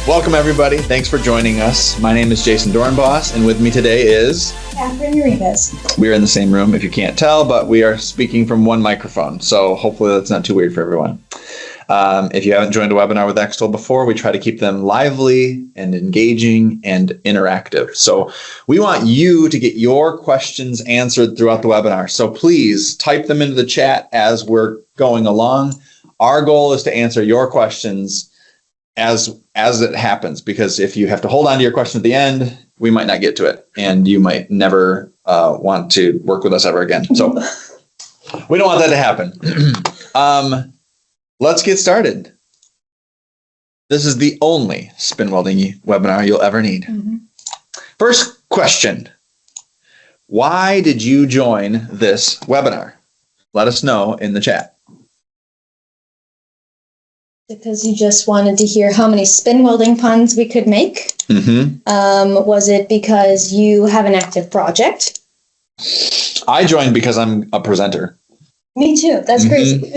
Welcome, everybody. Thanks for joining us. My name is Jason Dornbos, and with me today is Catherine Urigas. We're in the same room, if you can't tell, but we are speaking from one microphone, so hopefully that's not too weird for everyone. If you haven't joined a webinar with Extol before, we try to keep them lively and engaging and interactive. So we want you to get your questions answered throughout the webinar. So please type them into the chat as we're going along. Our goal is to answer your questions as it happens, because if you have to hold on to your question at the end, we might not get to it, and you might never want to work with us ever again. So we don't want that to happen. Let's get started. This is the only spin welding webinar you'll ever need. First question: why did you join this webinar? Let us know in the chat. Because you just wanted to hear how many spin welding puns we could make? Was it because you have an active project? I joined because I'm a presenter. Me too. That's crazy.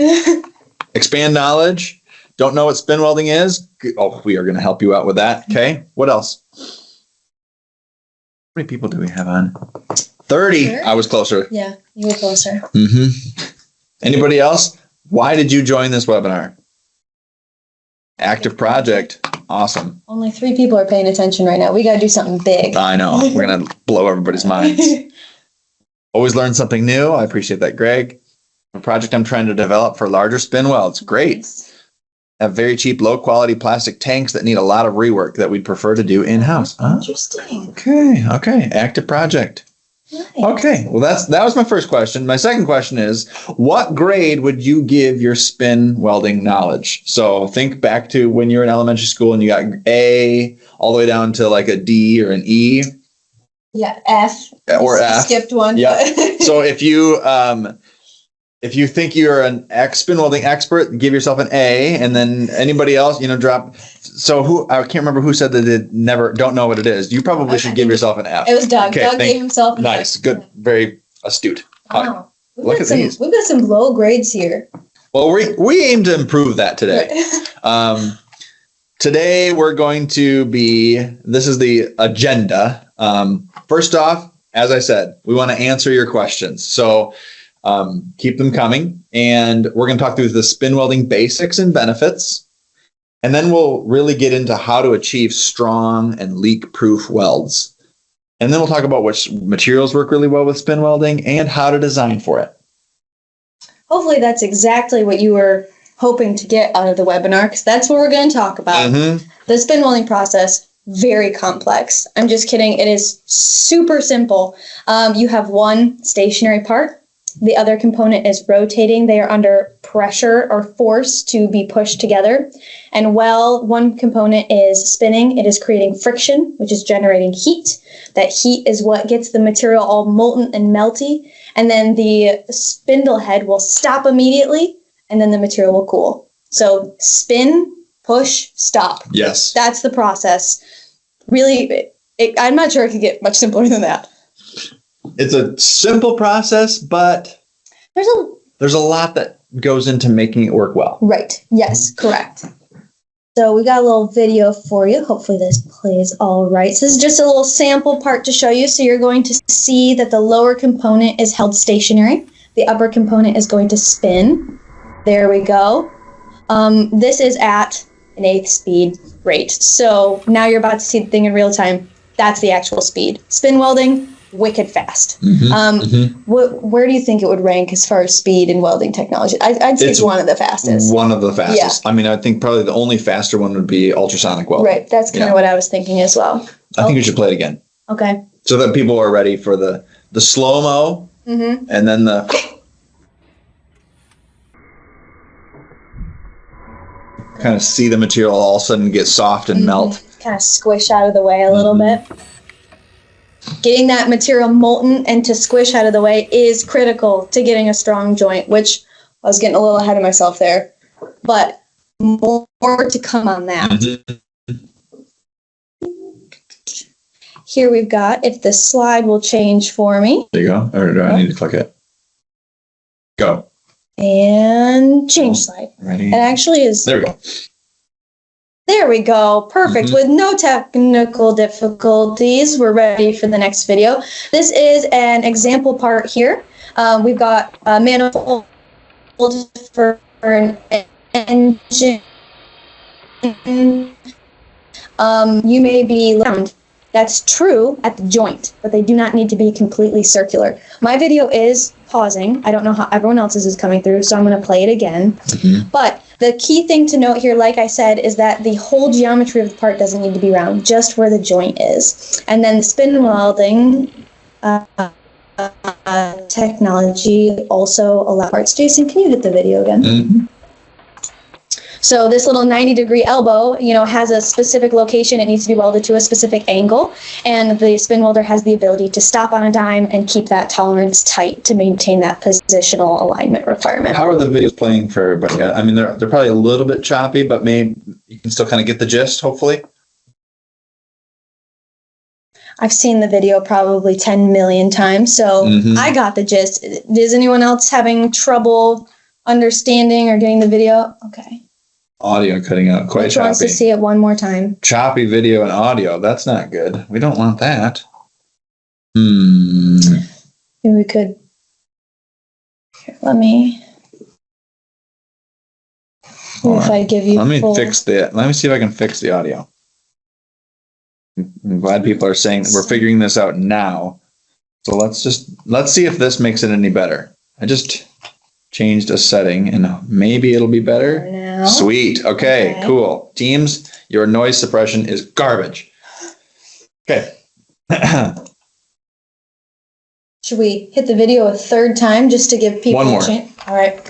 Expand knowledge. Don't know what spin welding is? Oh, we are going to help you out with that. Okay. What else? How many people do we have on? 30. Sure. I was closer. Yeah, you were closer. Anybody else? Why did you join this webinar? Active project. Awesome. Only 3 people are paying attention right now. We got to do something big. I know. We're going to blow everybody's minds. Always learn something new. I appreciate that, Greg. A project I'm trying to develop for larger spin welds. Great. Have very cheap, low quality plastic tanks that need a lot of rework that we'd prefer to do in-house. Interesting. Okay. Active project. Nice. Okay. Well, that was my first question. My second question is, what grade would you give your spin welding knowledge? So think back to when you were in elementary school and you got A all the way down to like a D or an E. Yeah, F. Or F. Skipped one. Yeah. So if you think you're an spin welding expert, give yourself an A, and then anybody else, drop. So I can't remember who said that they don't know what it is. You probably should give yourself an F. It was Doug. Okay, Doug gave himself an F. Nice. Good. Very astute. Wow. Look at these. We've got some low grades here. Well, we aim to improve that today. Today we're going to this is the agenda. First off, as I said, we want to answer your questions. So keep them coming, and we're going to talk through the spin welding basics and benefits, and then we'll really get into how to achieve strong and leak-proof welds, and then we'll talk about which materials work really well with spin welding and how to design for it. Hopefully that's exactly what you were hoping to get out of the webinar, because that's what we're going to talk about. The spin welding process, very complex. I'm just kidding. It is super simple. You have one stationary part. The other component is rotating. They are under pressure or force to be pushed together. And while one component is spinning, it is creating friction, which is generating heat. That heat is what gets the material all molten and melty. And then the spindle head will stop immediately, and then the material will cool. So spin, push, stop. Yes. That's the process. Really, I'm not sure it could get much simpler than that. It's a simple process, but there's a lot that goes into making it work well. Right. Yes, correct. So we got a little video for you. Hopefully this plays all right. So this is just a little sample part to show you. So you're going to see that the lower component is held stationary. The upper component is going to spin. There we go. This is at an 1/8 speed rate. So now you're about to see the thing in real time. That's the actual speed. Spin welding, wicked fast. Where do you think it would rank as far as speed in welding technology? I'd say it's one of the fastest. One of the fastest. Yeah. I mean, I think probably the only faster one would be ultrasonic welding. Right. That's kind of what I was thinking as well. I think we should play it again. Okay. So that people are ready for the slow-mo and then the... kind of see the material all of a sudden get soft and melt. Kind of squish out of the way a little bit. Getting that material molten and to squish out of the way is critical to getting a strong joint, which I was getting a little ahead of myself there. But more to come on that. Here we've got, if the slide will change for me. There you go. Or do I need to click it? Go. And change slide. Ready? It actually is. There we go. There There we go. Perfect. With no technical difficulties, we're ready for the next video. This is an example part here. We've got a manifold for an engine. You may be round. That's true at the joint, but they do not need to be completely circular. My video is pausing. I don't know how everyone else's is coming through, so I'm going to play it again. But the key thing to note here, like I said, is that the whole geometry of the part doesn't need to be round, just where the joint is. And then the spin welding technology also allows parts. Jason, can you hit the video again? So this little 90-degree elbow, has a specific location. It needs to be welded to a specific angle. And the spin welder has the ability to stop on a dime and keep that tolerance tight to maintain that positional alignment requirement. How are the videos playing for everybody? I mean, they're probably a little bit choppy, but maybe you can still kind of get the gist, hopefully. I've seen the video probably 10 million times, so I got the gist. Is anyone else having trouble understanding or getting the video? Okay. Audio cutting out, quite choppy. Wants to see it one more time? Choppy video and audio. That's not good. We don't want that. Maybe we could. Here, let me. If I give you. Let me Let me see if I can fix the audio. I'm glad people are saying that we're figuring this out now. So let's see if this makes it any better. I just changed a setting and maybe it'll be better. Now. Sweet. Okay, cool. Teams, your noise suppression is garbage. Okay. Should we hit the video a third time just to give people one more a chance? All right.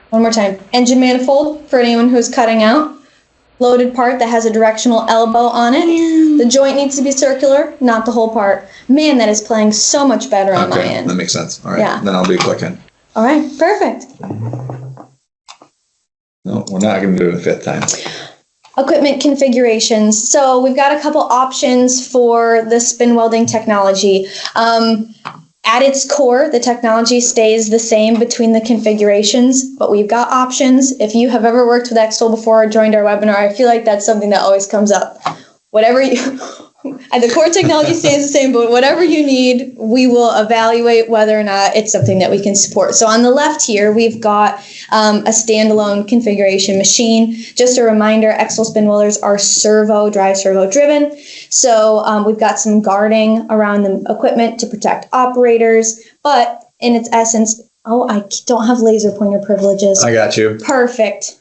One more time. Engine manifold for anyone who's cutting out. Loaded part that has a directional elbow on it. The joint needs to be circular, not the whole part. Man, that is playing so much better on my end. That makes sense. All right. Then I'll be clicking. All right, perfect. No, we're not going to do it a fifth time. Equipment configurations. So we've got a couple options for the spin welding technology. At its core, the technology stays the same between the configurations, but we've got options. If you have ever worked with Extol before or joined our webinar, I feel like that's something that always comes up. Whatever the core technology stays the same, but whatever you need, we will evaluate whether or not it's something that we can support. So on the left here, we've got a standalone configuration machine. Just a reminder, Extol spin welders are drive servo driven. So we've got some guarding around the equipment to protect operators, but in its essence, I don't have laser pointer privileges. I got you. Perfect.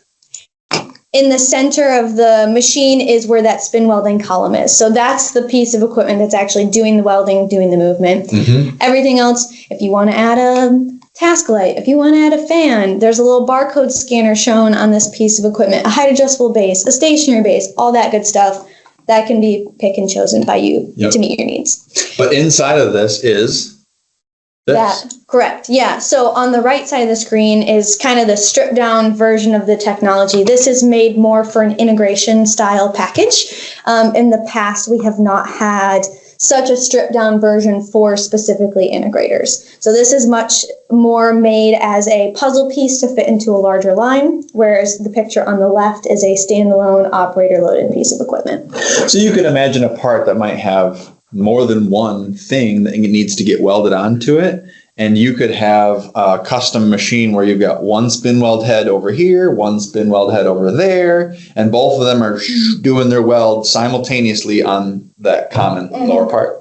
In the center of the machine is where that spin welding column is. So that's the piece of equipment that's actually doing the welding, doing the movement. Everything else, if you want to add a task light, if you want to add a fan, there's a little barcode scanner shown on this piece of equipment, a height adjustable base, a stationary base, all that good stuff. That can be picked and chosen by you to meet your needs. But inside of this is that, correct. Yeah. So on the right side of the screen is kind of the stripped down version of the technology. This is made more for an integration style package. In the past, we have not had such a stripped down version for specifically integrators. So this is much more made as a puzzle piece to fit into a larger line, whereas the picture on the left is a standalone operator loaded piece of equipment. So you could imagine a part that might have more than one thing that needs to get welded onto it. And you could have a custom machine where you've got one spin weld head over here, one spin weld head over there, and both of them are doing their weld simultaneously on that common lower part.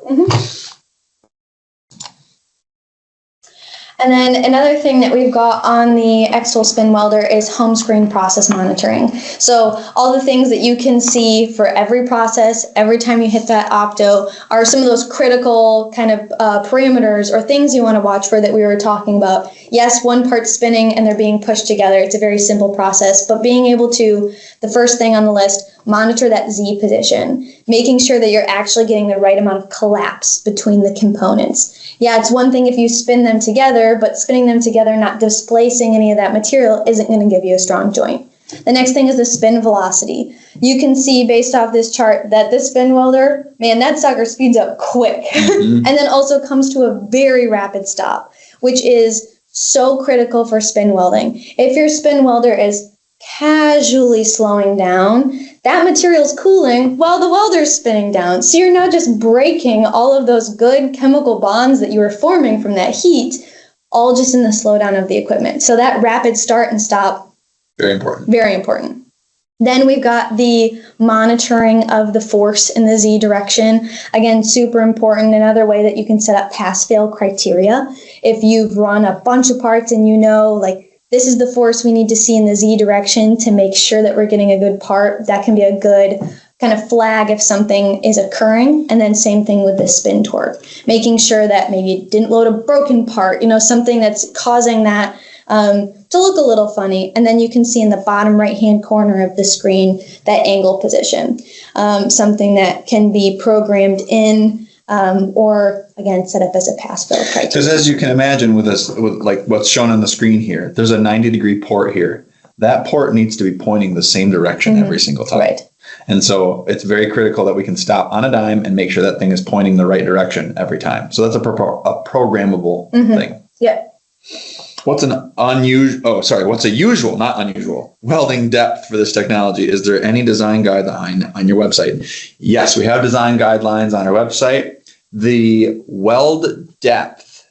And then another thing that we've got on the Extol spin welder is home screen process monitoring. So all the things that you can see for every process, every time you hit that opto, are some of those critical kind of parameters or things you want to watch for that we were talking about. Yes, one part's spinning and they're being pushed together. It's a very simple process, but being able to, the first thing on the list, monitor that Z position, making sure that you're actually getting the right amount of collapse between the components. Yeah, it's one thing if you spin them together, but spinning them together, not displacing any of that material, isn't going to give you a strong joint. The next thing is the spin velocity. You can see based off this chart that the spin welder, man, that sucker speeds up quick. And then also comes to a very rapid stop, which is so critical for spin welding. If your spin welder is casually slowing down, that material's cooling while the welder's spinning down. So you're not just breaking all of those good chemical bonds that you were forming from that heat, all just in the slowdown of the equipment. So that rapid start and stop, very important. Very important. Then we've got the monitoring of the force in the Z direction. Again, super important. Another way that you can set up pass-fail criteria. If you've run a bunch of parts and you know, like, this is the force we need to see in the Z direction to make sure that we're getting a good part, that can be a good kind of flag if something is occurring. And then same thing with the spin torque. Making sure that maybe you didn't load a broken part, something that's causing that to look a little funny. And then you can see in the bottom right-hand corner of the screen that angle position, something that can be programmed in or, again, set up as a pass-fail criteria. Because as you can imagine with this, with like what's shown on the screen here, there's a 90-degree port here. That port needs to be pointing the same direction every single time. Right. And so it's very critical that we can stop on a dime and make sure that thing is pointing the right direction every time. So that's a programmable thing. Yeah. What's a usual, not unusual, welding depth for this technology? Is there any design guideline on your website? Yes, we have design guidelines on our website. The weld depth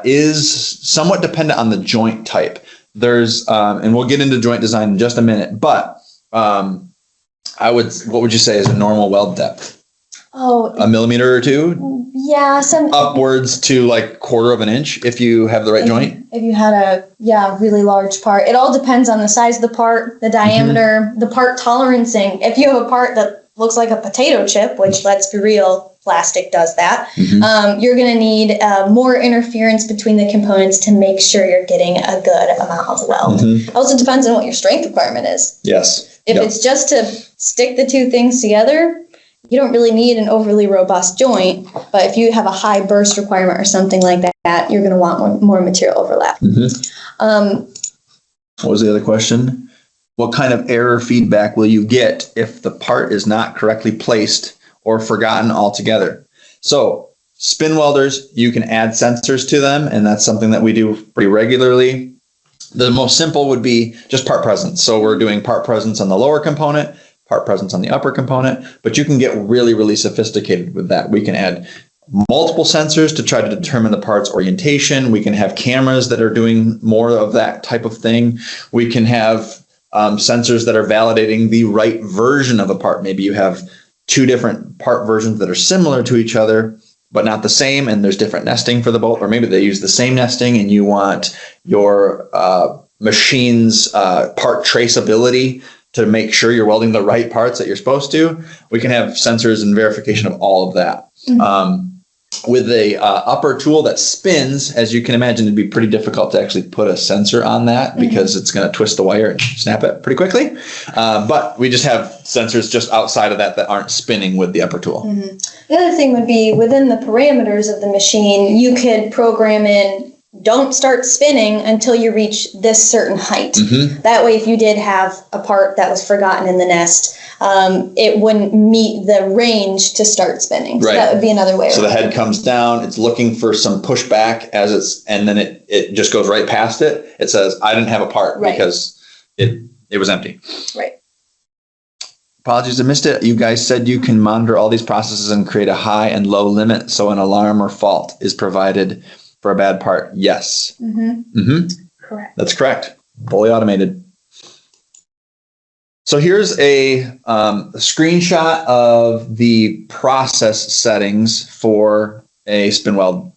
is somewhat dependent on the joint type. There's, and we'll get into joint design in just a minute, but what would you say is a normal weld depth? Oh, a millimeter or two? Yeah, upwards to like 1/4 of an inch if you have the right joint. If you had a really large part, it all depends on the size of the part, the diameter, the part tolerancing. If you have a part that looks like a potato chip, which let's be real, plastic does that, you're going to need more interference between the components to make sure you're getting a good amount of weld. It also depends on what your strength requirement is. Yes. If it's just to stick the two things together, you don't really need an overly robust joint, but if you have a high burst requirement or something like that, you're going to want more material overlap. What was the other question? What kind of error feedback will you get if the part is not correctly placed or forgotten altogether? So spin welders, you can add sensors to them, and that's something that we do pretty regularly. The most simple would be just part presence. So we're doing part presence on the lower component, part presence on the upper component, but you can get really, really sophisticated with that. We can add multiple sensors to try to determine the part's orientation. We can have cameras that are doing more of that type of thing. We can have sensors that are validating the right version of a part. Maybe you have two different part versions that are similar to each other, but not the same, and there's different nesting for the bolt, or maybe they use the same nesting and you want your machine's part traceability to make sure you're welding the right parts that you're supposed to. We can have sensors and verification of all of that. With a upper tool that spins, as you can imagine, it'd be pretty difficult to actually put a sensor on that because it's going to twist the wire and snap it pretty quickly. But we just have sensors just outside of that aren't spinning with the upper tool. The other thing would be within the parameters of the machine, you could program in don't start spinning until you reach this certain height. That way, if you did have a part that was forgotten in the nest, it wouldn't meet the range to start spinning. So that would be another way. So the head comes down, it's looking for some pushback and then it just goes right past it. It says, I didn't have a part because it was empty. Right. Apologies, I missed it. You guys said you can monitor all these processes and create a high and low limit so an alarm or fault is provided for a bad part. Yes. Correct. That's correct. Fully automated. So here's a screenshot of the process settings for a spin weld.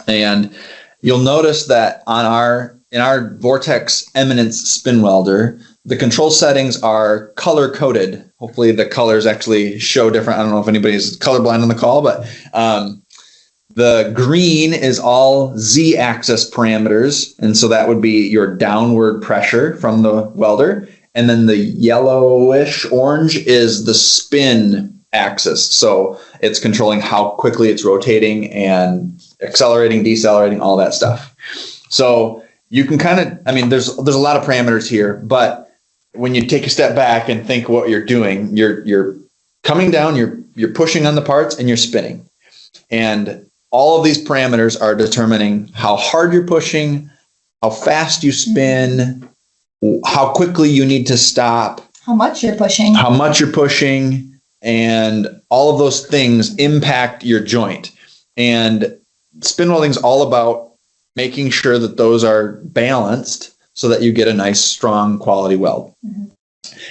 And you'll notice that in our Vortex Eminence spin welder, the control settings are color coded. Hopefully the colors actually show different. I don't know if anybody's colorblind on the call, but the green is all Z-axis parameters, and so that would be your downward pressure from the welder. And then the yellowish orange is the spin axis. So it's controlling how quickly it's rotating and accelerating, decelerating, all that stuff. So you can there's a lot of parameters here, but when you take a step back and think what you're doing, you're coming down, you're pushing on the parts and you're spinning. And all of these parameters are determining how hard you're pushing, how fast you spin, how quickly you need to stop, how much you're pushing, and all of those things impact your joint. And spin welding is all about making sure that those are balanced so that you get a nice, strong, quality weld.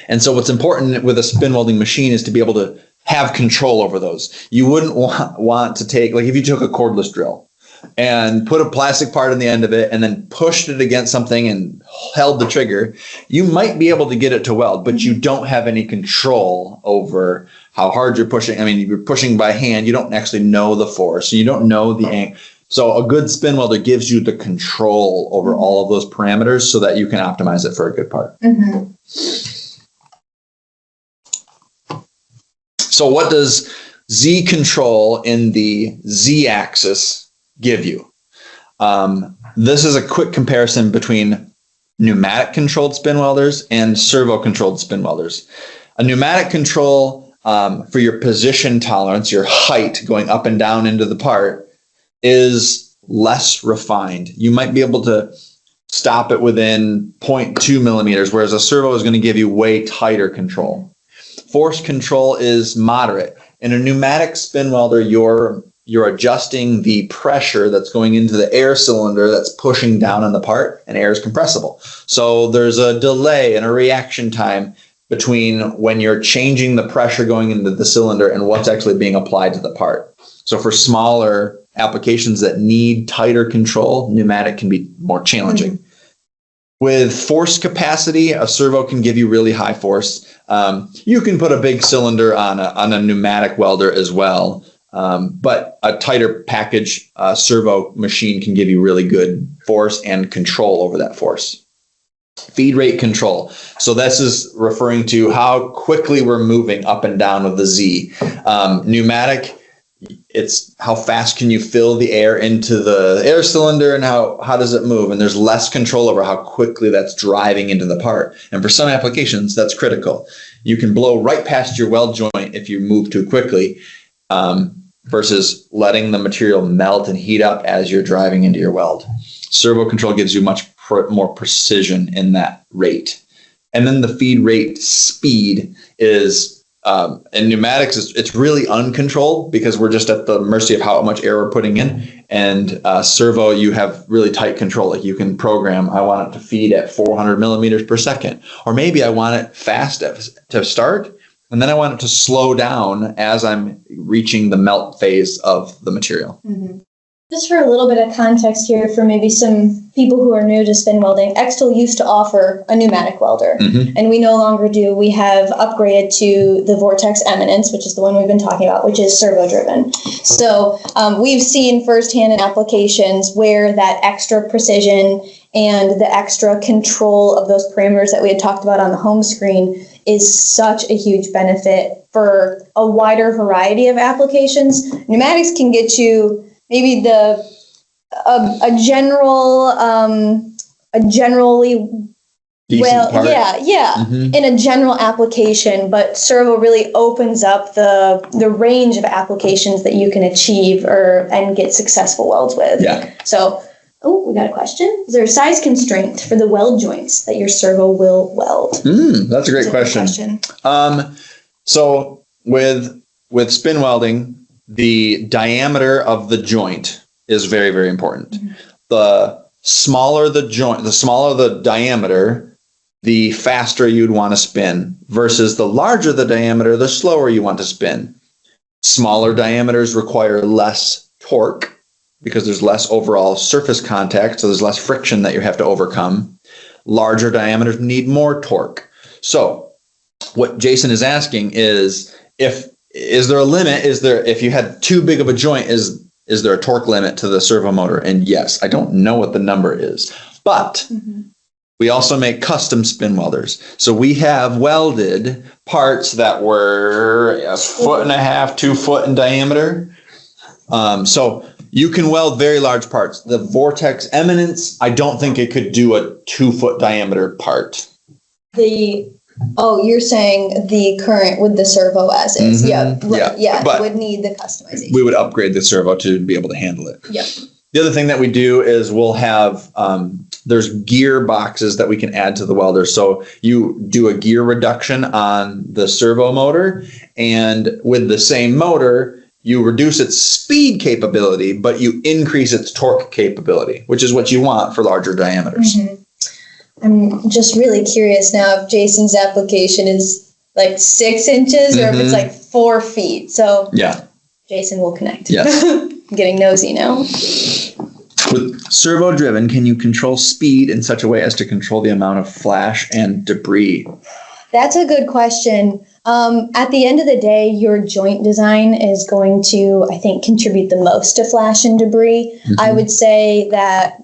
And so what's important with a spin welding machine is to be able to have control over those. You wouldn't want to take, like if you took a cordless drill and put a plastic part on the end of it and then pushed it against something and held the trigger, you might be able to get it to weld, but you don't have any control over how hard you're pushing. I mean, you're pushing by hand. You don't actually know the force. You don't know the angle. So a good spin welder gives you the control over all of those parameters so that you can optimize it for a good part. So what does Z control in the Z axis give you? This is a quick comparison between pneumatic controlled spin welders and servo controlled spin welders. A pneumatic control for your position tolerance, your height going up and down into the part, is less refined. You might be able to stop it within 0.2 millimeters, whereas a servo is going to give you way tighter control. Force control is moderate. In a pneumatic spin welder, you're adjusting the pressure that's going into the air cylinder that's pushing down on the part, and air is compressible. So there's a delay and a reaction time between when you're changing the pressure going into the cylinder and what's actually being applied to the part. So for smaller applications that need tighter control, pneumatic can be more challenging. With force capacity, a servo can give you really high force. You can put a big cylinder on a pneumatic welder as well, but a tighter package servo machine can give you really good force and control over that force. Feed rate control. So this is referring to how quickly we're moving up and down with the Z. Pneumatic, it's how fast can you fill the air into the air cylinder and how does it move? And there's less control over how quickly that's driving into the part. And for some applications, that's critical. You can blow right past your weld joint if you move too quickly, versus letting the material melt and heat up as you're driving into your weld. Servo control gives you much more precision in that rate. And then the feed rate speed is, in pneumatics, it's really uncontrolled because we're just at the mercy of how much air we're putting in. And servo, you have really tight control. Like you can program, I want it to feed at 400 millimeters per second, or maybe I want it fast to start, and then I want it to slow down as I'm reaching the melt phase of the material. Just for a little bit of context here for maybe some people who are new to spin welding, Extol used to offer a pneumatic welder, and we no longer do. We have upgraded to the Vortex Eminence, which is the one we've been talking about, which is servo-driven. So we've seen firsthand in applications where that extra precision and the extra control of those parameters that we had talked about on the home screen is such a huge benefit for a wider variety of applications. Pneumatics can get you maybe a generally decent part. In a general application, but servo really opens up the range of applications that you can achieve and get successful welds with. So, we got a question. Is there a size constraint for the weld joints that your servo will weld? That's a great question. So with spin welding, the diameter of the joint is very, very important. The smaller the joint, the smaller the diameter, the faster you'd want to spin, versus the larger the diameter, the slower you want to spin. Smaller diameters require less torque because there's less overall surface contact, so there's less friction that you have to overcome. Larger diameters need more torque. So what Jason is asking is, is there a limit? If you had too big of a joint, is there a torque limit to the servo motor? And yes, I don't know what the number is, but we also make custom spin welders. So we have welded parts that were 1.5 feet, 2 foot in diameter. So you can weld very large parts. The Vortex Eminence, I don't think it could do a 2 foot diameter part. You're saying the current with the servo as is. But it would need the customization. We would upgrade the servo to be able to handle it. Yep. The other thing that we do is we'll have there's gear boxes that we can add to the welder. So you do a gear reduction on the servo motor, and with the same motor, you reduce its speed capability, but you increase its torque capability, which is what you want for larger diameters. Mm-hmm. I'm just really curious now if Jason's application is like 6 inches or if it's like 4 feet. So yeah, Jason will connect. Yes. I'm getting nosy now. With servo driven, can you control speed in such a way as to control the amount of flash and debris? That's a good question. At the end of the day, your joint design is going to, I think, contribute the most to flash and debris. Mm-hmm. I would say that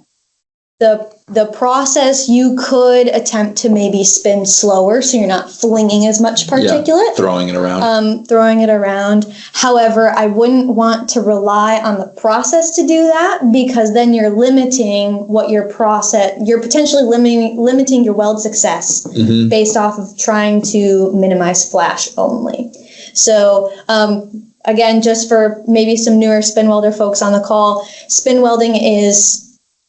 the process, you could attempt to maybe spin slower so you're not flinging as much particulate. Throwing it around. However, I wouldn't want to rely on the process to do that, because then you're limiting what your process, you're potentially limiting your weld success based off of trying to minimize flash only. So, again, just for maybe some newer spin welder folks on the call, spin welding is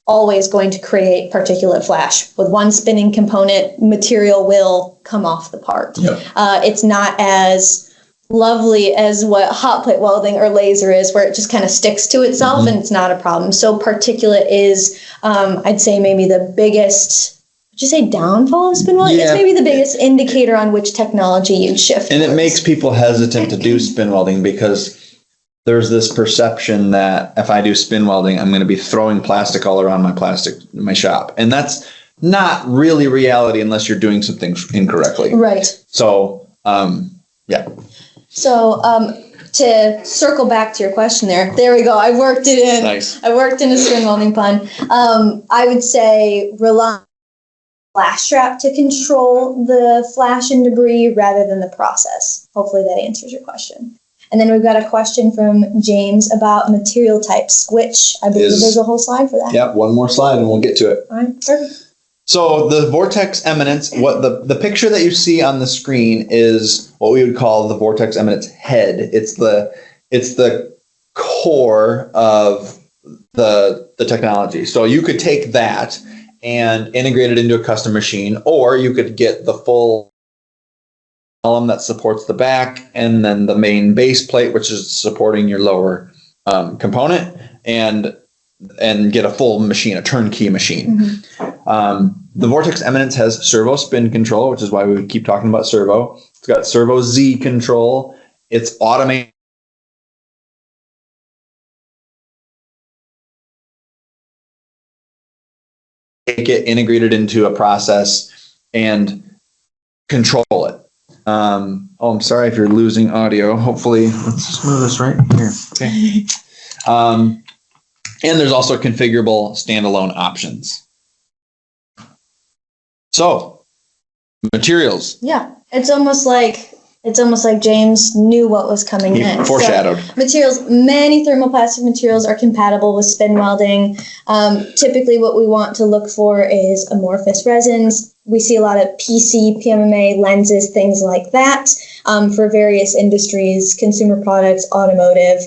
always going to create particulate flash. With one spinning component, material will come off the part. Yep. It's not as lovely as what hot plate welding or laser is, where it just kind of sticks to itself and it's not a problem. So particulate is, I'd say, maybe the biggest, would you say downfall of spin welding? Yeah. It's maybe the biggest indicator on which technology you'd shift And towards. It makes people hesitant to do spin welding because there's this perception that if I do spin welding, I'm going to be throwing plastic all around my shop. And that's not really reality unless you're doing some things incorrectly. Right. So, yeah. So, to circle back to your question there we go. I worked it in. Nice. I worked in a spin welding pun. I would say rely on flash trap to control the flash and debris rather than the process. Hopefully that answers your question. And then we've got a question from James about material types, which I believe there's a whole slide for that. Yeah, one more slide and we'll get to it. All right, perfect. So the Vortex Eminence, what the picture that you see on the screen is what we would call the Vortex Eminence head. It's the core of the technology. So you could take that and integrate it into a custom machine, or you could get the full column that supports the back, and then the main base plate, which is supporting your lower component, and get a full machine, a turnkey machine. The Vortex Eminence has servo spin control, which is why we keep talking about servo. It's got servo Z control. It's automated. Take it, integrate it into a process, and control it. I'm sorry if you're losing audio. Hopefully, let's just move this right here. Okay. And there's also configurable standalone options. So, materials. Yeah, it's almost like James knew what was coming next. Foreshadowed. So, materials. Many thermoplastic materials are compatible with spin welding. Typically, what we want to look for is amorphous resins. We see a lot of PC, PMMA, lenses, things like that for various industries, consumer products, automotive.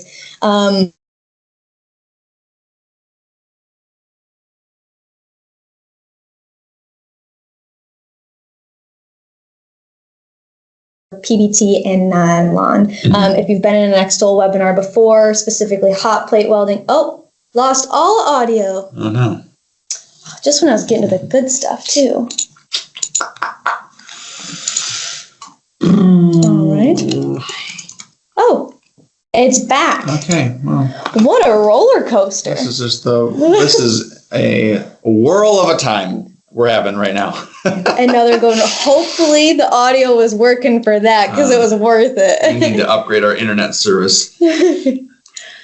PBT and nylon. If you've been in an Extol webinar before, specifically hot plate welding, lost all audio. Oh no. Just when I was getting to the good stuff too. All right. Oh, it's back. Okay. Well, what a roller coaster. This is a whirl of a time we're having right now. And now they're going, hopefully the audio was working for that because it was worth it. We need to upgrade our internet service.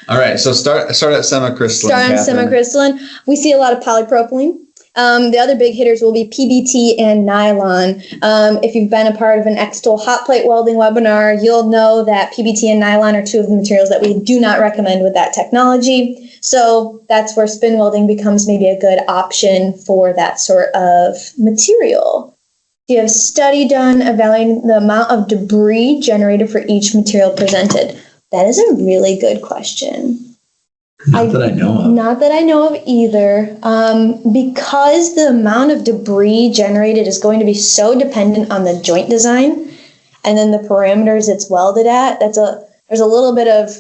All right, so start at semicrystalline. Start on semicrystalline. We see a lot of polypropylene. The other big hitters will be PBT and nylon. If you've been a part of an Extol hot plate welding webinar, you'll know that PBT and nylon are two of the materials that we do not recommend with that technology. So that's where spin welding becomes maybe a good option for that sort of material. Do you have a study done evaluating the amount of debris generated for each material presented? That is a really good question. Not that I know of. Not that I know of either. Because the amount of debris generated is going to be so dependent on the joint design and then the parameters it's welded at, there's a little bit of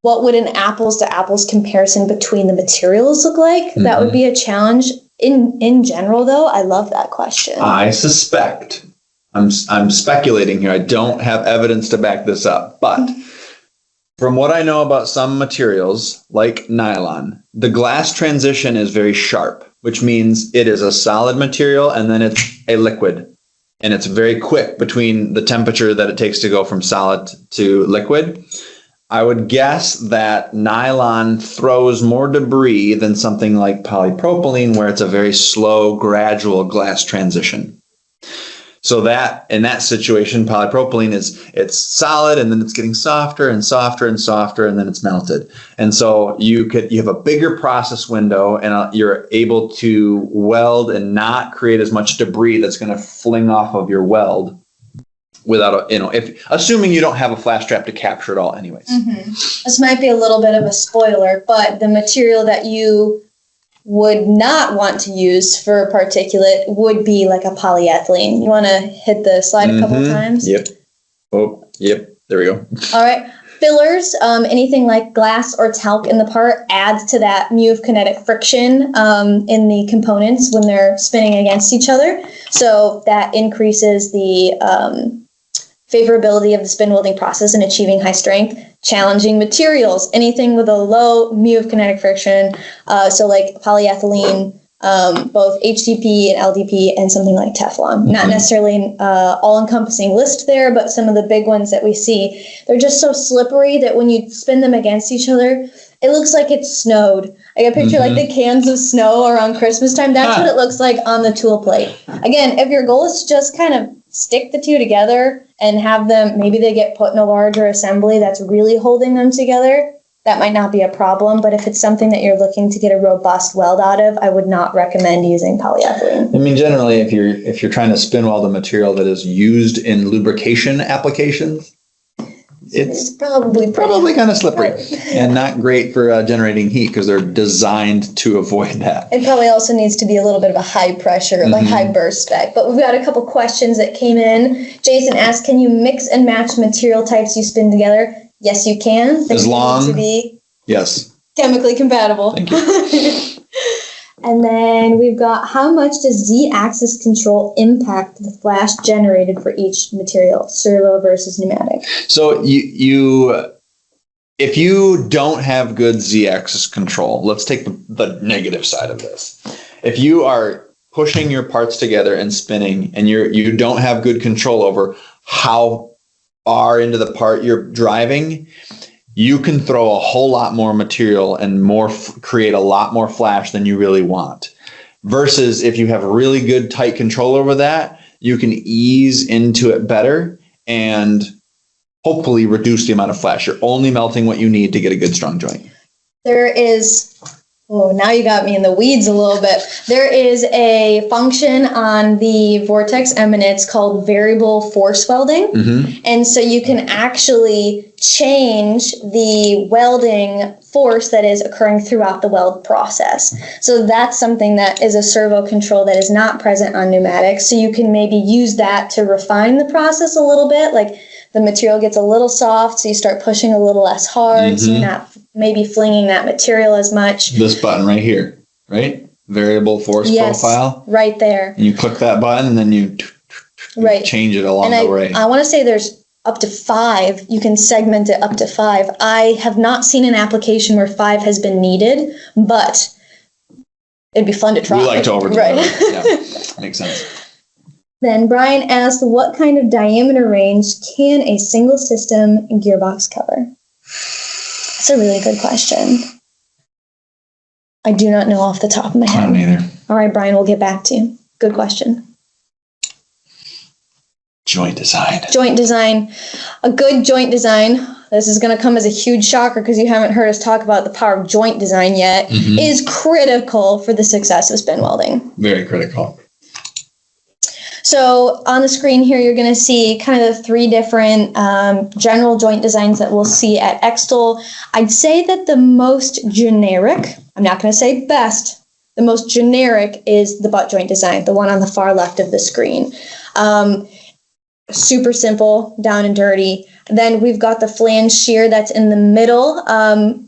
what would an apples to apples comparison between the materials look like. Mm-hmm. That would be a challenge. In general, though, I love that question. I suspect, I'm speculating here. I don't have evidence to back this up, but from what I know about some materials, like nylon, the glass transition is very sharp, which means it is a solid material and then it's a liquid. And it's very quick between the temperature that it takes to go from solid to liquid. I would guess that nylon throws more debris than something like polypropylene, where it's a very slow, gradual glass transition. So that in that situation, polypropylene it's solid and then it's getting softer and softer and softer and then it's melted. And so you have a bigger process window and you're able to weld and not create as much debris that's going to fling off of your weld without if assuming you don't have a flash trap to capture it all anyways. Mm-hmm. This might be a little bit of a spoiler, but the material that you would not want to use for particulate would be like a polyethylene. You want to hit the slide a couple times? Yep. Oh, yep. There we go. All right. Fillers, anything like glass or talc in the part adds to that mu of kinetic friction in the components when they're spinning against each other. So that increases the favorability of the spin welding process in achieving high strength. Challenging materials, anything with a low mu of kinetic friction, so like polyethylene, both HDP and LDP, and something like Teflon. Mm-hmm. Not necessarily an all-encompassing list there, but some of the big ones that we see, they're just so slippery that when you spin them against each other, it looks like it's snowed. I got a picture like the cans of snow around Christmas time. That's what it looks like on the tool plate. Again, if your goal is to just kind of stick the two together and have them, maybe they get put in a larger assembly that's really holding them together, that might not be a problem. But if it's something that you're looking to get a robust weld out of, I would not recommend using polyethylene. I mean, generally, if you're trying to spin weld a material that is used in lubrication applications, it's probably kind of slippery and not great for generating heat because they're designed to avoid that. It probably also needs to be a little bit of a high pressure, like high burst spec. But we've got a couple questions that came in. Jason asked, can you mix and match material types you spin together? Yes, you can. As long to be chemically compatible. Thank you. And then we've got, how much does Z-axis control impact the flash generated for each material, servo versus pneumatic? So if you don't have good Z-axis control, let's take the negative side of this. If you are pushing your parts together and spinning and you don't have good control over how far into the part you're driving, you can throw a whole lot more material and create a lot more flash than you really want. Versus if you have really good tight control over that, you can ease into it better and hopefully reduce the amount of flash. You're only melting what you need to get a good strong joint. There is, now you got me in the weeds a little bit. There is a function on the Vortex Eminence called variable force welding. Mm-hmm. And so you can actually change the welding force that is occurring throughout the weld process. So that's something that is a servo control that is not present on pneumatics. So you can maybe use that to refine the process a little bit. Like the material gets a little soft, so you start pushing a little less hard, so you're not maybe flinging that material as much. This button right here, right? Variable force profile. Right there. And you click that button, and then you change it along the way. I want to say there's up to 5. You can segment it up to 5. I have not seen an application where 5 has been needed, but it'd be fun to try. We like to overdrive. Right. Yeah, makes sense. Then Brian asked, what kind of diameter range can a single system gearbox cover? That's a really good question. I do not know off the top of my head. I don't either. All right, Brian, we'll get back to you. Good question. Joint design. Joint design. A good joint design, this is going to come as a huge shocker because you haven't heard us talk about the power of joint design yet, is critical for the success of spin welding. Very critical. So on the screen here, you're going to see kind of the 3 different general joint designs that we'll see at Extol. I'd say that the most generic, I'm not going to say best, the most generic is the butt joint design, the one on the far left of the screen. Super simple, down and dirty. Then we've got the flange shear that's in the middle.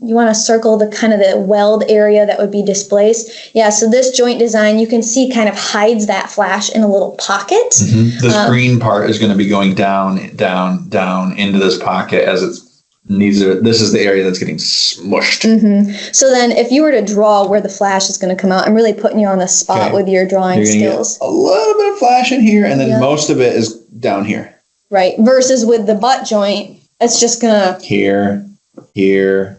You want to circle the kind of the weld area that would be displaced. Yeah, so this joint design, you can see kind of hides that flash in a little pocket. This green part is going to be going down, down, down into this pocket as it's this is the area that's getting smushed. So then if you were to draw where the flash is going to come out, I'm really putting you on the spot with your drawing skills. Get a little bit of flash in here, and then most of it is down here. Right. Versus with the butt joint, it's just going to... Here,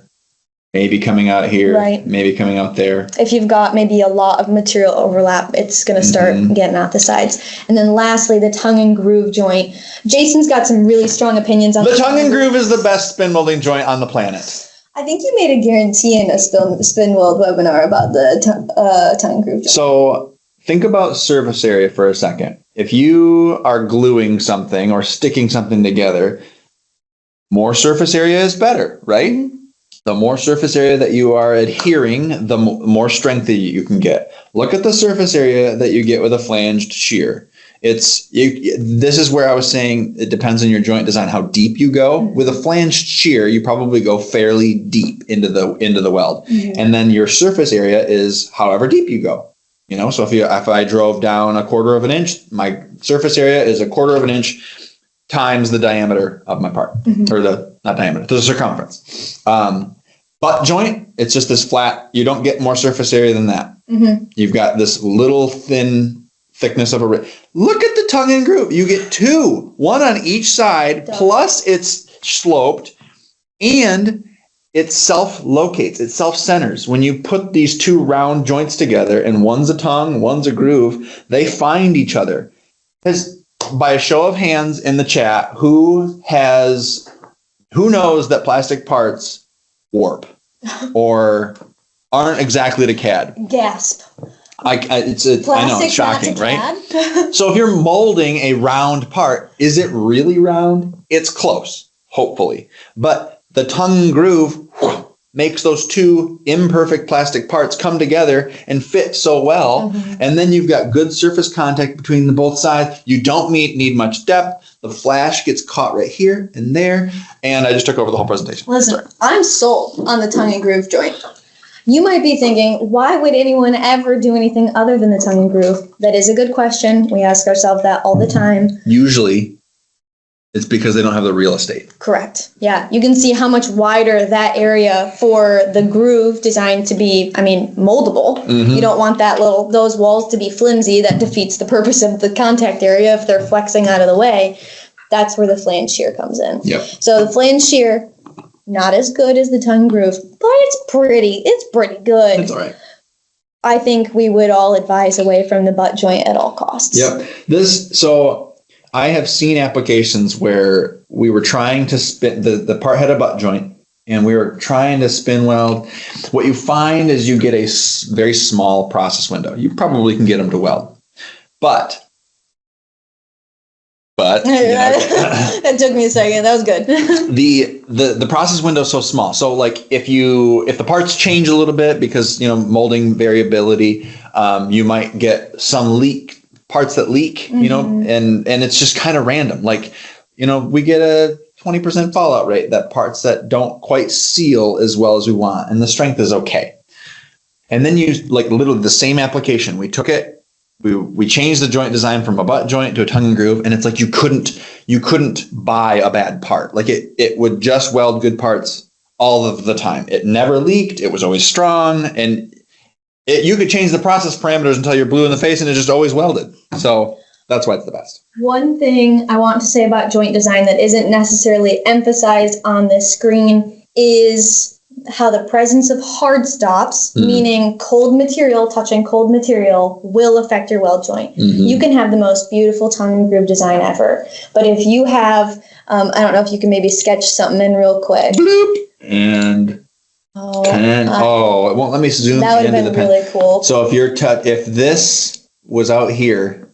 maybe coming out here, maybe coming out there. If you've got maybe a lot of material overlap, it's going to start getting out the sides. And then lastly, the tongue and groove joint. Jason's got some really strong opinions on the tongue and groove is the best spin welding joint on the planet. I think you made a guarantee in a spin weld webinar about the tongue and groove joint. So think about surface area for a second. If you are gluing something or sticking something together, more surface area is better, right? The more surface area that you are adhering, the more strength that you can get. Look at the surface area that you get with a flanged shear. This is where I was saying it depends on your joint design, how deep you go. With a flanged shear, you probably go fairly deep into the weld. And then your surface area is however deep you go. You know, so if I drove down 1/4 of an inch, my surface area is 1/4 of an inch times the diameter of my part, or not diameter, the circumference. Butt joint, it's just this flat. You don't get more surface area than that. You've got this little thin thickness of a rib. Look at the tongue and groove. You get 2, one on each side, plus it's sloped, and it self-locates, it self-centers. When you put these 2 round joints together, and one's a tongue, one's a groove, they find each other. By a show of hands in the chat, who knows that plastic parts warp or aren't exactly to CAD? Gasp. I know, it's shocking, right? So if you're molding a round part, is it really round? It's close, hopefully. But the tongue and groove makes those 2 imperfect plastic parts come together and fit so well. And then you've got good surface contact between the both sides. You don't need much depth. The flash gets caught right here and there. And I just took over the whole presentation. Listen, I'm sold on the tongue and groove joint. You might be thinking, why would anyone ever do anything other than the tongue and groove? That is a good question. We ask ourselves that all the time. Usually, it's because they don't have the real estate. Correct. Yeah. You can see how much wider that area for the groove designed to be, moldable. You don't want those walls to be flimsy. That defeats the purpose of the contact area if they're flexing out of the way. That's where the flange shear comes in. So the flange shear, not as good as the tongue groove, but it's pretty good. It's all right. I think we would all advise away from the butt joint at all costs. So I have seen applications where we were trying to spin, the part had a butt joint, and we were trying to spin weld. What you find is you get a very small process window. You probably can get them to weld. But that took me a second. That was good. the process window is so small. So like if the parts change a little bit because molding variability, you might get some parts that leak, and it's just kind of random. Like, we get a 20% fallout rate, that parts that don't quite seal as well as we want, and the strength is okay. And then you literally the same application, we took it, we changed the joint design from a butt joint to a tongue and groove, and it's like you couldn't buy a bad part. Like it would just weld good parts all of the time. It never leaked. It was always strong, and you could change the process parameters until you're blue in the face, and it just always welded. So that's why it's the best. One thing I want to say about joint design that isn't necessarily emphasized on this screen is how the presence of hard stops, meaning cold material touching cold material, will affect your weld joint. You can have the most beautiful tongue and groove design ever, but if you have, I don't know if you can maybe sketch something in real quick. Bloop. And it won't let me zoom. That would have been really cool. So if this was out here,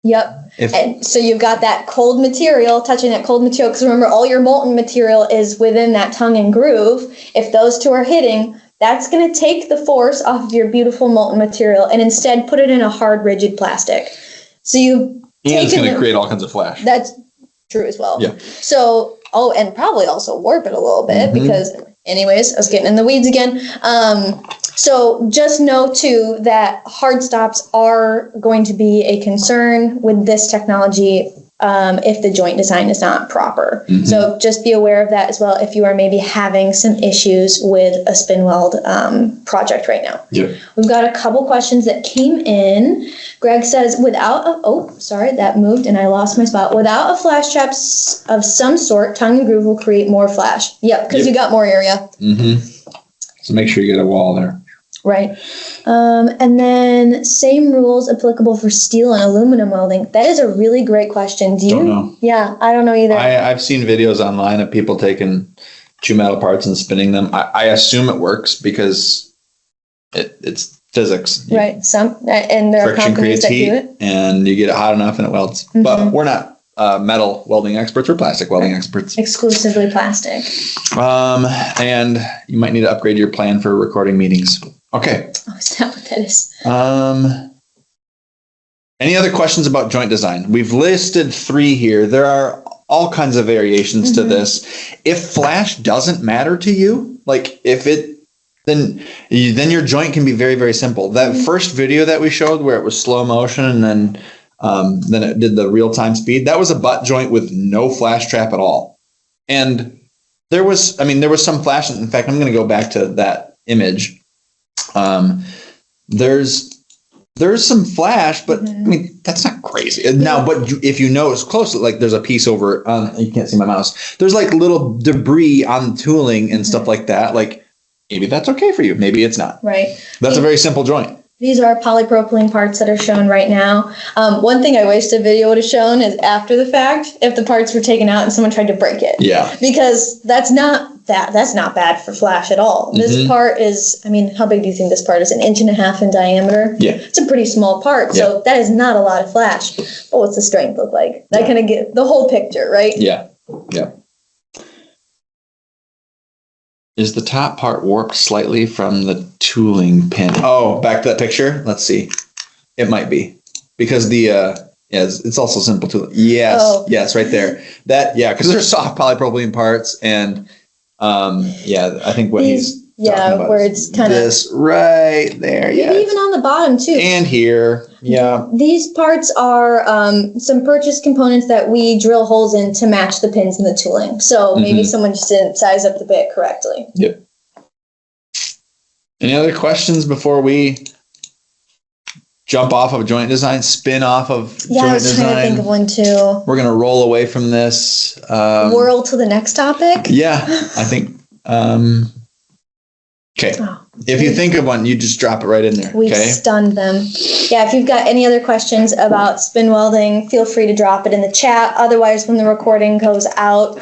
Yep. And so you've got that cold material touching that cold material, because remember, all your molten material is within that tongue and groove. If those two are hitting, that's going to take the force off of your beautiful molten material and instead put it in a hard, rigid plastic. So you it's going to create all kinds of flash. That's true as well. Yeah. So, and probably also warp it a little bit because, anyways, I was getting in the weeds again. So just know too that hard stops are going to be a concern with this technology if the joint design is not proper. So just be aware of that as well if you are maybe having some issues with a spin weld project right now. We've got a couple questions that came in. Greg says, that moved and I lost my spot. Without a flash trap of some sort, tongue and groove will create more flash. Yep, because you got more area. So make sure you get a wall there. Right. And then same rules applicable for steel and aluminum welding. That is a really great question. Do you? Don't know. Yeah, I don't know either. I've seen videos online of people taking two metal parts and spinning them. I assume it works because it's physics. Right. And there are companies that do it. And you get it hot enough and it welds. But we're not metal welding experts. We're plastic welding experts. Exclusively plastic. And you might need to upgrade your plan for recording meetings. Okay. Oh, is that what that is? Any other questions about joint design? We've listed 3 here. There are all kinds of variations to this. If flash doesn't matter to you, like if it, then your joint can be very, very simple. That first video that we showed where it was slow motion and then it did the real time speed, that was a butt joint with no flash trap at all. And there was some flash. In fact, I'm going to go back to that image. There's some flash, but I mean, that's not crazy. Now, but if you notice closely, like there's a piece over, you can't see my mouse. There's like little debris on the tooling and stuff like that. Like maybe that's okay for you. Maybe it's not. Right. That's a very simple joint. These are polypropylene parts that are shown right now. One thing I wish the video would have shown is after the fact, if the parts were taken out and someone tried to break it. Yeah. Because that's not bad for flash at all. This part is, how big do you think this part is? 1.5 inches in diameter? Yeah. It's a pretty small part, so that is not a lot of flash. But what's the strength look like? That kind of get the whole picture, right? Yeah. Yeah. Is the top part warped slightly from the tooling pin? Oh, back to that picture. Let's see. It might be because it's also simple to. Yes, right there. Because they're soft polypropylene parts, and I think what he's talking about where it's kind of this right there. Yeah, even on the bottom too, and here. Yeah, these parts are some purchased components that we drill holes in to match the pins in the tooling. So maybe someone just didn't size up the bit correctly. Yep. Any other questions before we jump off of joint design, spin off of joint design? Yeah, I was trying to think of one too. We're going to roll away from this. Whirl to the next topic? Yeah, I think. Okay. If you think of one, you just drop it right in there. We stunned them. Yeah, if you've got any other questions about spin welding, feel free to drop it in the chat. Otherwise, when the recording goes out,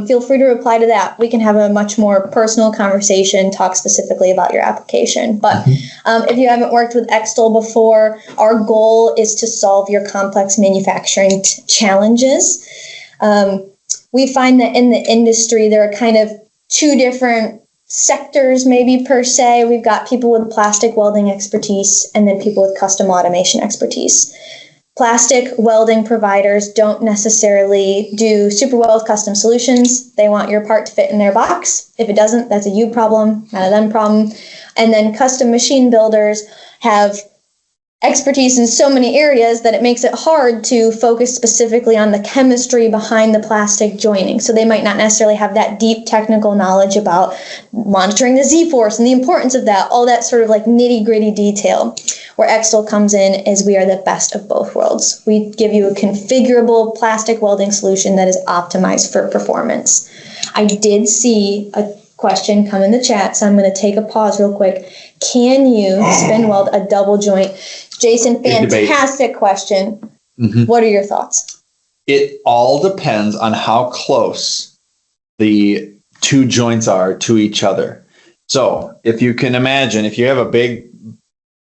feel free to reply to that. We can have a much more personal conversation, talk specifically about your application. But if you haven't worked with Extol before, our goal is to solve your complex manufacturing challenges. We find that in the industry, there are kind of 2 different sectors maybe per se. We've got people with plastic welding expertise and then people with custom automation expertise. Plastic welding providers don't necessarily do super weld custom solutions. They want your part to fit in their box. If it doesn't, that's a you problem, not a them problem. And then custom machine builders have expertise in so many areas that it makes it hard to focus specifically on the chemistry behind the plastic joining. So they might not necessarily have that deep technical knowledge about monitoring the Z-force and the importance of that, all that sort of like nitty-gritty detail. Where Extol comes in is we are the best of both worlds. We give you a configurable plastic welding solution that is optimized for performance. I did see a question come in the chat, so I'm going to take a pause real quick. Can you spin weld a double joint? Jason, fantastic question. What are your thoughts? It all depends on how close the 2 joints are to each other. So if you can imagine, if you have a big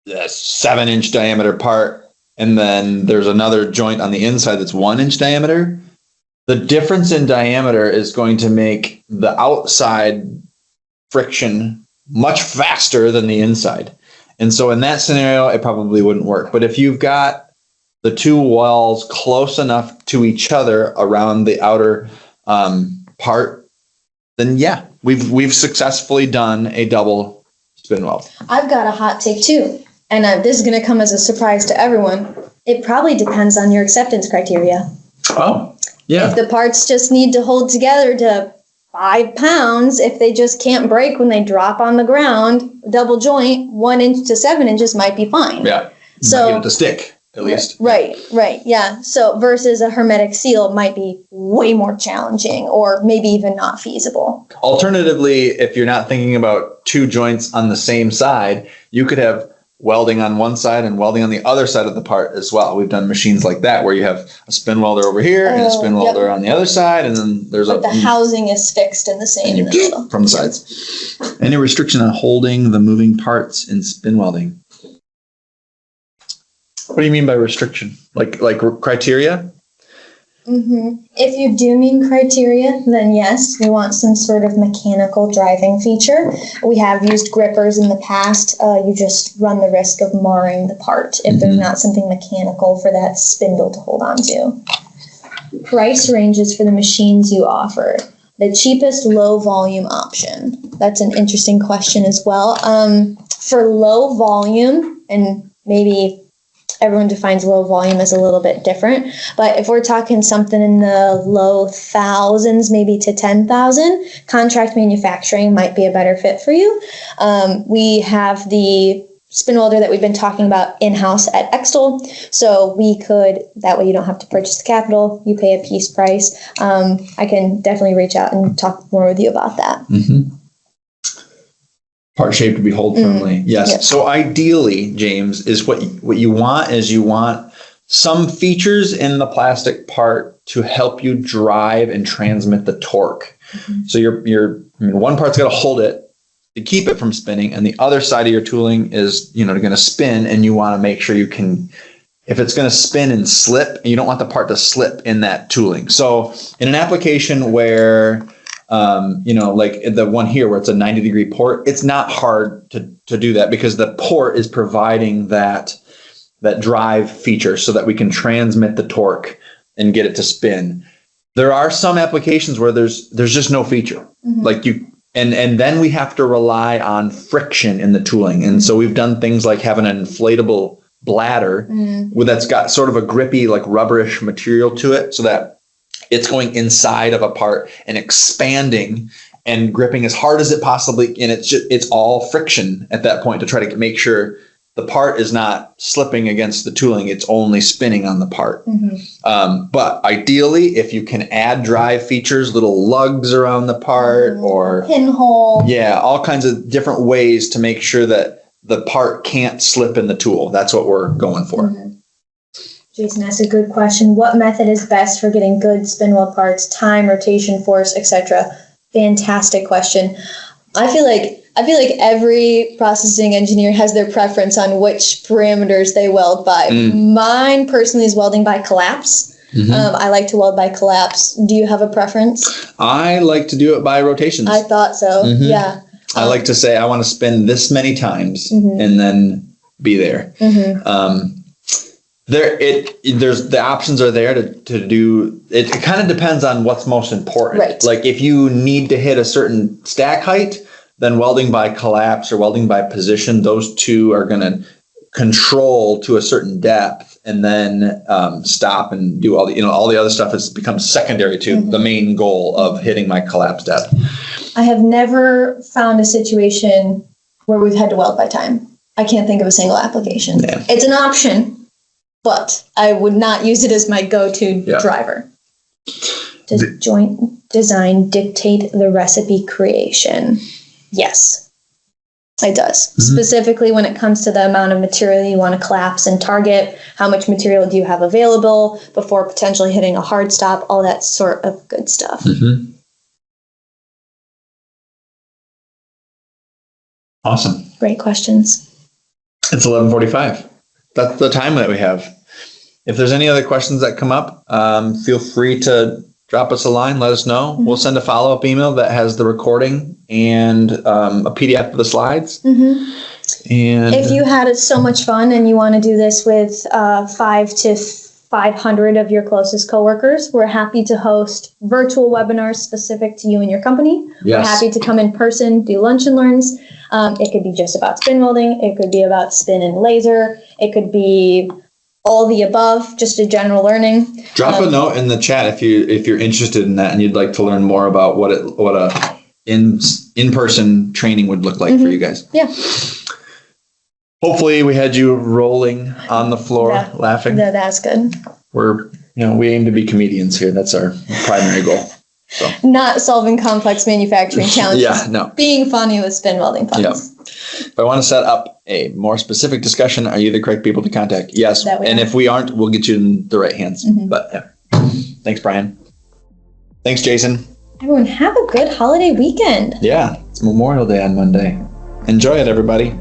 7-inch diameter part and then there's another joint on the inside that's 1 inch diameter, the difference in diameter is going to make the outside friction much faster than the inside. And so in that scenario, it probably wouldn't work. But if you've got the two walls close enough to each other around the outer part, then yeah, we've successfully done a double spin weld. I've got a hot take too, and this is going to come as a surprise to everyone. It probably depends on your acceptance criteria. Oh, yeah. If the parts just need to hold together to 5 pounds, if they just can't break when they drop on the ground, double joint, 1 inch to 7 inches might be fine. Yeah. So get it to stick at least. Right. Yeah. So versus a hermetic seal might be way more challenging, or maybe even not feasible. Alternatively, if you're not thinking about two joints on the same side, you could have welding on one side and welding on the other side of the part as well. We've done machines like that where you have a spin welder over here and a spin welder on the other side, and then there's the housing is fixed in the same in the middle. From the sides. Any restriction on holding the moving parts in spin welding? What do you mean by restriction? Like criteria? Mm-hmm. If you do mean criteria, then yes, we want some sort of mechanical driving feature. We have used grippers in the past. You just run the risk of marring the part if there's not something mechanical for that spindle to hold on to. Price ranges for the machines you offer. The cheapest low volume option. That's an interesting question as well. For low volume, and maybe everyone defines low volume as a little bit different, but if we're talking something in the low thousands, maybe to 10,000, contract manufacturing might be a better fit for you. We have the spin welder that we've been talking about in-house at Extol, so we could, that way you don't have to purchase the capital, you pay a piece price. I can definitely reach out and talk more with you about that. Mm-hmm. Part shape to be held firmly. Yes. Yep. So ideally, James, is what you want is you want some features in the plastic part to help you drive and transmit the torque. Mm-hmm. So one part's got to hold it to keep it from spinning, and the other side of your tooling is going to spin, and you want to make sure you can. If it's going to spin and slip, you don't want the part to slip in that tooling. So in an application where like the one here where it's a 90-degree port, it's not hard to do that because the port is providing that drive feature so that we can transmit the torque and get it to spin. There are some applications where there's just no feature. Mm-hmm. And then we have to rely on friction in the tooling. And so we've done things like having an inflatable bladder that's got sort of a grippy, like rubberish material to it so that it's going inside of a part and expanding and gripping as hard as it possibly, and it's all friction at that point to try to make sure the part is not slipping against the tooling. It's only spinning on the part. Mm-hmm. But ideally, if you can add drive features, little lugs around the part or pinhole. Yeah, all kinds of different ways to make sure that the part can't slip in the tool. That's what we're going for. Mm-hmm. Jason asked a good question. What method is best for getting good spin weld parts, time, rotation, force, etc.? Fantastic question. I feel like every processing engineer has their preference on which parameters they weld by. Mine personally is welding by collapse. Mm-hmm. I like to weld by collapse. Do you have a preference? I like to do it by rotations. I thought so. Mm-hmm. Yeah. I like to say I want to spin this many times and then be there. Mm-hmm. There's the options are there to do it. It kind of depends on what's most important. Right. Like if you need to hit a certain stack height, then welding by collapse or welding by position, those two are going to control to a certain depth and then stop and do all the other stuff has become secondary to the main goal of hitting my collapse depth. I have never found a situation where we've had to weld by time. I can't think of a single application. Yeah. It's an option, but I would not use it as my go-to driver. Does joint design dictate the recipe creation? Yes, it does. Mm-hmm. Specifically when it comes to the amount of material you want to collapse and target, how much material do you have available before potentially hitting a hard stop, all that sort of good stuff. Mm-hmm. Awesome. Great questions. It's 11:45. That's the time that we have. if there's any other questions that come up, feel free to drop us a line. Let us know. We'll send a follow-up email that has the recording and a PDF of the slides. And if you had so much fun and you want to do this with 5 to 500 of your closest coworkers, we're happy to host virtual webinars specific to you and your company. Yes. We're happy to come in person, do lunch and learns. It could be just about spin welding. It could be about spin and laser. It could be all the above, just a general learning. Drop a note in the chat if you're interested in that and you'd like to learn more about what a in-person training would look like for you guys. Yeah. Hopefully we had you rolling on the floor laughing. That's good. We aim to be comedians here. That's our primary goal. So. Not solving complex manufacturing challenges. Yeah, no. Being funny with spin welding puns. Yeah. If I want to set up a more specific discussion, are you the correct people to contact? Yes. And if we aren't, we'll get you in the right hands. But yeah. Thanks, Brian. Thanks, Jason. Everyone, have a good holiday weekend. Yeah. It's Memorial Day on Monday. Enjoy it, everybody.